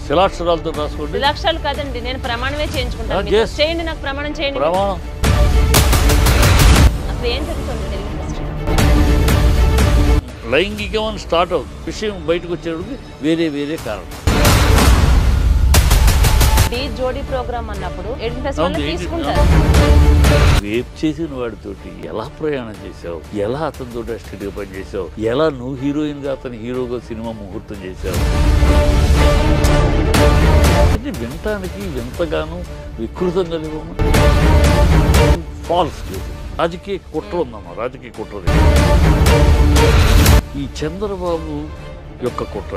శిలాక్షరాలతో రాసుకోండి. శిలాక్షరాలు కాదండి, నేను ప్రమాణమే చేయించుకుంటాను. చేయండి, నాకు ప్రమాణం చేయండి. ప్రమాణం అసలు ఏం జరుగుతుంది తెలుగు ఇండస్ట్రీ? లైంగికం అని స్టార్ట్ అవుతుంది, విషయం బయటకు వచ్చేటప్పుడు వేరే వేరే కారణం. ఈ జోడీ ప్రోగ్రామ్ అన్నప్పుడు తీసుకుంటారు. రేప్ చేసిన వాడితోటి ఎలా ప్రయాణం చేసావు, ఎలా అతనితో అసిస్టెంట్గా పనిచేసావు, ఎలా నువ్వు హీరోయిన్గా అతని హీరోగా సినిమా ముహూర్తం చేసావు. ఇది వినటానికి వింతగాను వికృతంగా లేవమ్మా. ఫాల్స్ కేసు, రాజకీయ కుట్ర ఉందమ్మా, రాజకీయ కుట్ర. ఈ చంద్రబాబు యొక్క కుట్ర.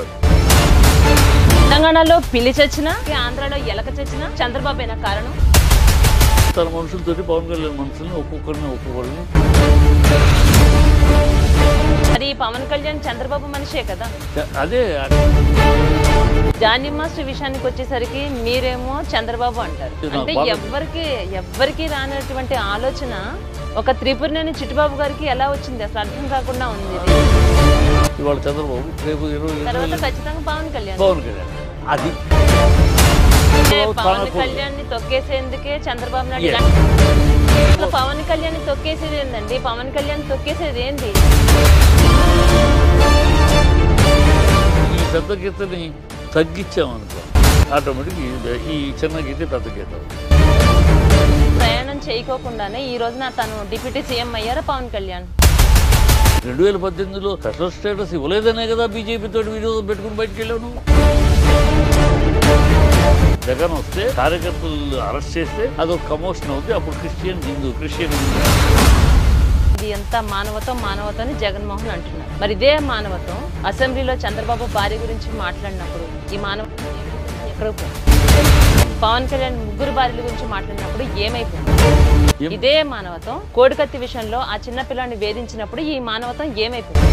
తెలంగాణలో పిల్లి చచ్చినా, ఆంధ్రాలో ఎలక చచ్చినా చంద్రబాబేనా కారణం? తన మనుషులతో పవన్ కళ్యాణ్ మనుషుల్ని ఒక్కొక్కరిని అది పవన్ కళ్యాణ్ చంద్రబాబు మనిషే కదా. అదే జానీ మాస్టర్ విషయానికి వచ్చేసరికి మీరేమో చంద్రబాబు అంటారు. అంటే ఎవ్వరికి రానటువంటి ఆలోచన ఒక త్రిపురనేని చిట్టుబాబు గారికి ఎలా వచ్చింది అసలు అర్థం కాకుండా ఉంది. ఇవాళ చంద్రబాబు, రేపు తర్వాత ఖచ్చితంగా పవన్ కళ్యాణ్. అది పవన్ కళ్యాణ్ ని తొక్కేసేందుకే చంద్రబాబు నాయుడు. పవన్ కళ్యాణ్ ని తొక్కేసేది ఏందండి? పవన్ కళ్యాణ్ తొక్కేసేది ఏంది? ఈ పెద్ద గీతని తగ్గించామనుకో, ఆటోమేటిక్ ఈ చిన్న గీత పెద్ద గీత. ప్రయాణం చేయకోకుండానే ఈ రోజున తను డిప్యూటీ సీఎం అయ్యారా పవన్ కళ్యాణ్? 2018లో స్పెషల్ స్టేటస్ ఇవ్వలేదనే కదా బీజేపీతో విరోధం పెట్టుకుని బయటకు వెళ్ళావు. జగన్ వస్తే కార్యకర్తలు అరెస్ట్ చేస్తే అదొక కమోషన్ అవుతుంది. అప్పుడు క్రిస్టియన్ హిందూ. ఇది ఎంత మానవత్వం అని జగన్మోహన్ అంటున్నారు. మరి ఇదే మానవత్వం అసెంబ్లీలో చంద్రబాబు భార్య గురించి మాట్లాడినప్పుడు ఈ మానవత్వం ఎక్కడికి పోయింది? పవన్ కళ్యాణ్ ముగ్గురు భార్యల గురించి మాట్లాడినప్పుడు ఏమైపోయింది? ఇదే మానవత్వం కోడికత్తి విషయంలో ఆ చిన్న పిల్లాన్ని వేధించినప్పుడు ఈ మానవత్వం ఏమైపోయింది?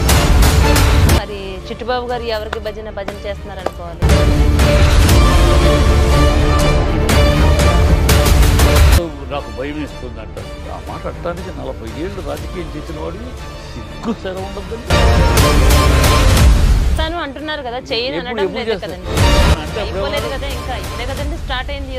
మరి చిట్టుబాబు గారు ఎవరికి భజన చేస్తున్నారు అనుకోవాలి. నాకు భయం వేస్తుంది అంట. ఆ మాట అట్టడానికి 40 ఏళ్ళు రాజకీయం చేసిన వాడికి సిగ్గు సెర ఉండదు. తను అంటున్నారు కదా, చేయని అనడం లేదు కదండి, అయిపోలేదు కదా, ఇంకా ఇదే కదండి స్టార్ట్ అయింది.